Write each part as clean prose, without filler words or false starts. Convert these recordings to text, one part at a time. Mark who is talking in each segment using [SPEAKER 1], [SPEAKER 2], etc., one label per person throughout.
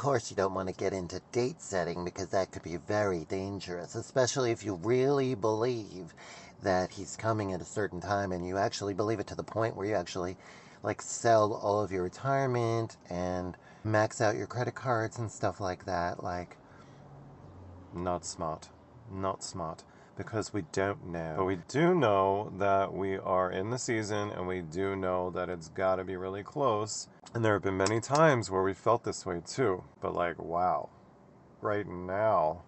[SPEAKER 1] course you don't want to get into date setting because that could be very dangerous, especially if you really believe that he's coming at a certain time and you actually believe it to the point where you actually like sell all of your retirement and max out your credit cards and stuff like that. Like, not smart. Not smart. Because we don't know. But we do know that we are in the season, and we do know that it's got to be really close. And there have been many times where we felt this way too. But like, wow, right now,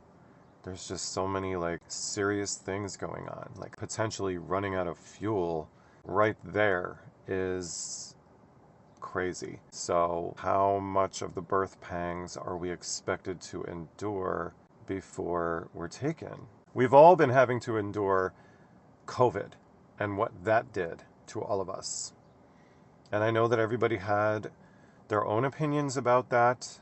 [SPEAKER 1] there's just so many like serious things going on. Like potentially running out of fuel right there is crazy. So how much of the birth pangs are we expected to endure before we're taken? We've all been having to endure COVID and what that did to all of us. And I know that everybody had their own opinions about that,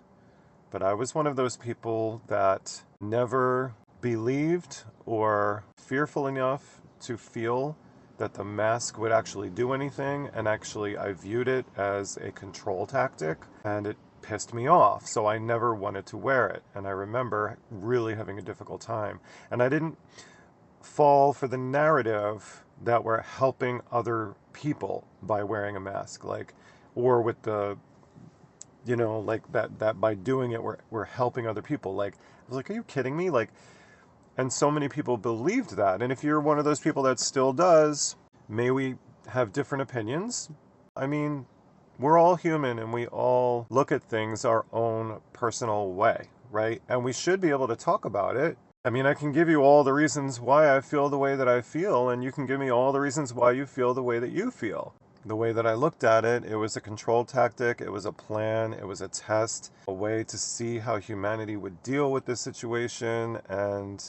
[SPEAKER 1] but I was one of those people that never believed or fearful enough to feel that the mask would actually do anything, and actually I viewed it as a control tactic, and it pissed me off, so I never wanted to wear it. And I remember really having a difficult time, and I didn't fall for the narrative that we're helping other people by wearing a mask, like, or with the, you know, like that by doing it we're helping other people. Like, I was like, are you kidding me? Like, and so many people believed that. And if you're one of those people that still does, may we have different opinions. I mean, we're all human and we all look at things our own personal way, right? And we should be able to talk about it. I mean, I can give you all the reasons why I feel the way that I feel, and you can give me all the reasons why you feel the way that you feel. The way that I looked at it, it was a control tactic, it was a plan, it was a test, a way to see how humanity would deal with this situation. And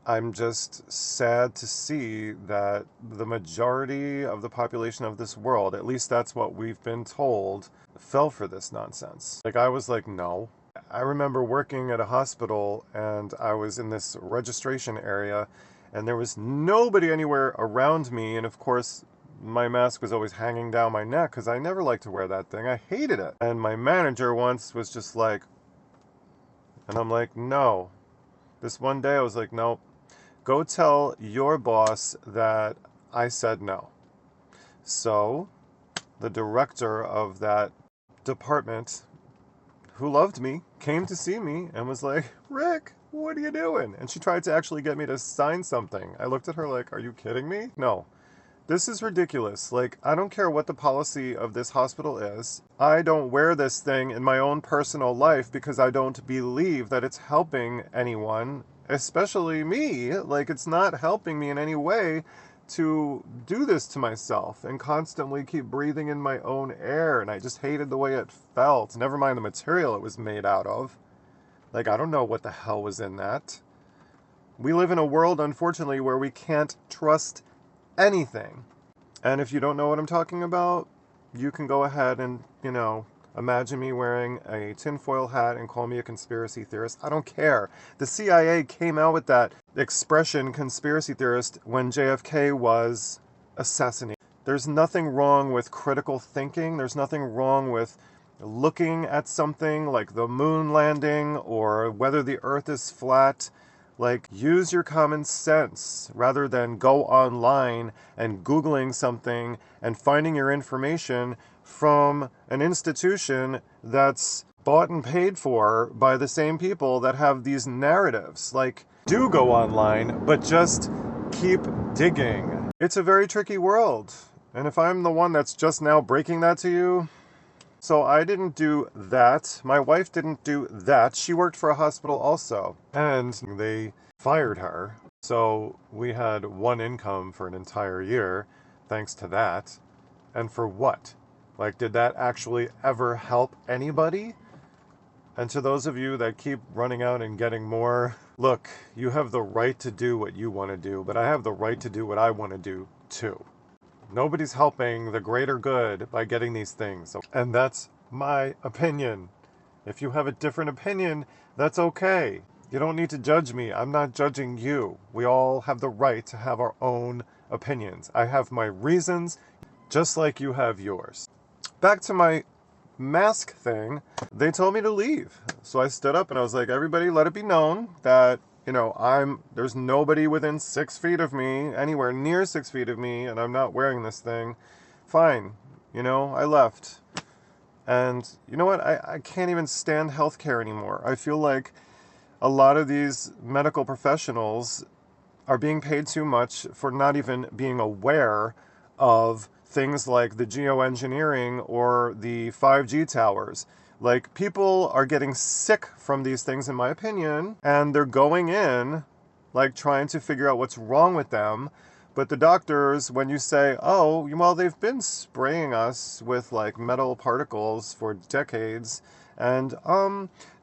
[SPEAKER 1] I'm just sad to see that the majority of the population of this world, at least that's what we've been told, fell for this nonsense. Like, I was like, no. I remember working at a hospital and I was in this registration area and there was nobody anywhere around me. And of course, my mask was always hanging down my neck because I never liked to wear that thing. I hated it. And my manager once was just like, and I'm like, no. This one day I was like, no. Go tell your boss that I said no. So the director of that department, who loved me, came to see me and was like, Rick, what are you doing? And she tried to actually get me to sign something. I looked at her like, are you kidding me? No. This is ridiculous. Like, I don't care what the policy of this hospital is. I don't wear this thing in my own personal life because I don't believe that it's helping anyone, especially me. Like, it's not helping me in any way to do this to myself and constantly keep breathing in my own air. And I just hated the way it felt. Never mind the material it was made out of. Like, I don't know what the hell was in that. We live in a world, unfortunately, where we can't trust anything. And if you don't know what I'm talking about, you can go ahead and, you know, imagine me wearing a tinfoil hat and call me a conspiracy theorist. I don't care. The CIA came out with that expression, conspiracy theorist, when JFK was assassinated. There's nothing wrong with critical thinking. There's nothing wrong with looking at something like the moon landing or whether the earth is flat. Like, use your common sense rather than go online and Googling something and finding your information from an institution that's bought and paid for by the same people that have these narratives. Like, do go online, but just keep digging. It's a very tricky world. And if I'm the one that's just now breaking that to you, so I didn't do that. My wife didn't do that. She worked for a hospital also. And they fired her. So we had one income for an entire year, thanks to that. And for what? Like, did that actually ever help anybody? And to those of you that keep running out and getting more, look, you have the right to do what you want to do, but I have the right to do what I want to do too. Nobody's helping the greater good by getting these things. And that's my opinion. If you have a different opinion, that's okay. You don't need to judge me. I'm not judging you. We all have the right to have our own opinions. I have my reasons, just like you have yours. Back to my
[SPEAKER 2] mask thing, they told me to leave. So I stood up and I was like, everybody, let it be known that, there's nobody within 6 feet of me, anywhere near 6 feet of me, and I'm not wearing this thing. Fine. I left. And you know what? I can't even stand healthcare anymore. I feel like a lot of these medical professionals are being paid too much for not even being aware of things like the geoengineering or the 5G towers. Like, people are getting sick from these things, in my opinion, and they're going in, like, trying to figure out what's wrong with them. But the doctors, when you say, oh, well, they've been spraying us with, like, metal particles for decades, and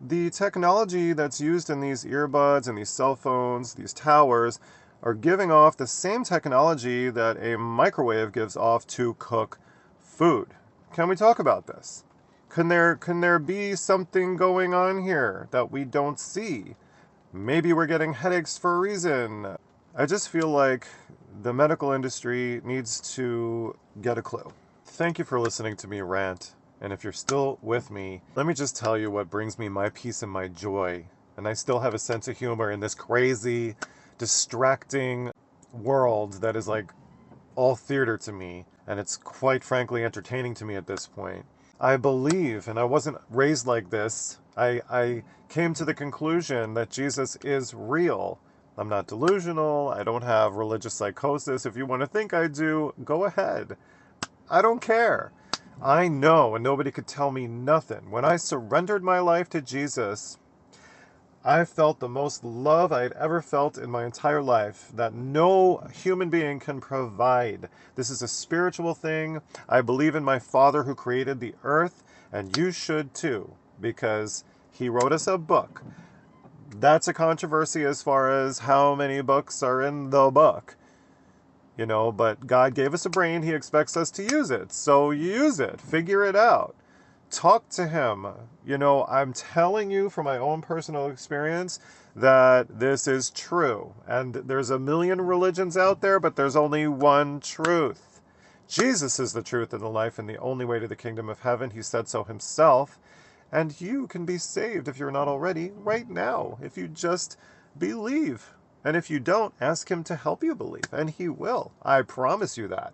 [SPEAKER 2] the technology that's used in these earbuds and these cell phones, these towers, are giving off the same technology that a microwave gives off to cook food. Can we talk about this? Can there be something going on here that we don't see? Maybe we're getting headaches for a reason. I just feel like the medical industry needs to get a clue. Thank you for listening to me rant. And if you're still with me, let me just tell you what brings me my peace and my joy. And I still have a sense of humor in this crazy, distracting world that is like all theater to me. And it's quite frankly entertaining to me at this point. I believe, and I wasn't raised like this, I came to the conclusion that Jesus is real. I'm not delusional. I don't have religious psychosis. If you want to think I do, go ahead. I don't care. I know, and nobody could tell me nothing. When I surrendered my life to Jesus, I felt the most love I had ever felt in my entire life that no human being can provide. This is a spiritual thing. I believe in my Father who created the earth, and you should too, because he wrote us a book. That's a controversy as far as how many books are in the book. But God gave us a brain. He expects us to use it. So use it. Figure it out. Talk to him. I'm telling you from my own personal experience that this is true. And there's a million religions out there, but there's only one truth. Jesus is the truth and the life and the only way to the kingdom of heaven. He said so himself. And you can be saved if you're not already right now, if you just believe. And if you don't, ask him to help you believe, and he will. I promise you that.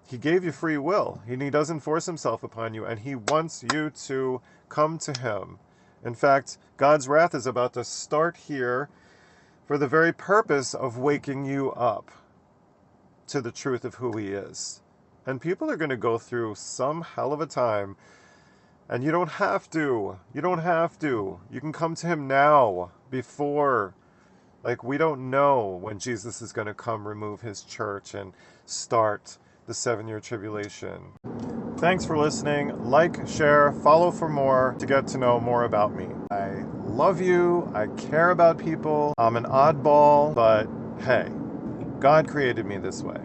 [SPEAKER 2] He gave you free will, and he doesn't force himself upon you, and he wants you to come to him. In fact, God's wrath is about to start here for the very purpose of waking you up to the truth of who he is. And people are going to go through some hell of a time, and you don't have to. You don't have to. You can come to him now, before... we don't know when Jesus is going to come remove his church and start the 7-year tribulation. Thanks for listening. Like, share, follow for more to get to know more about me. I love you. I care about people. I'm an oddball, but hey, God created me this way.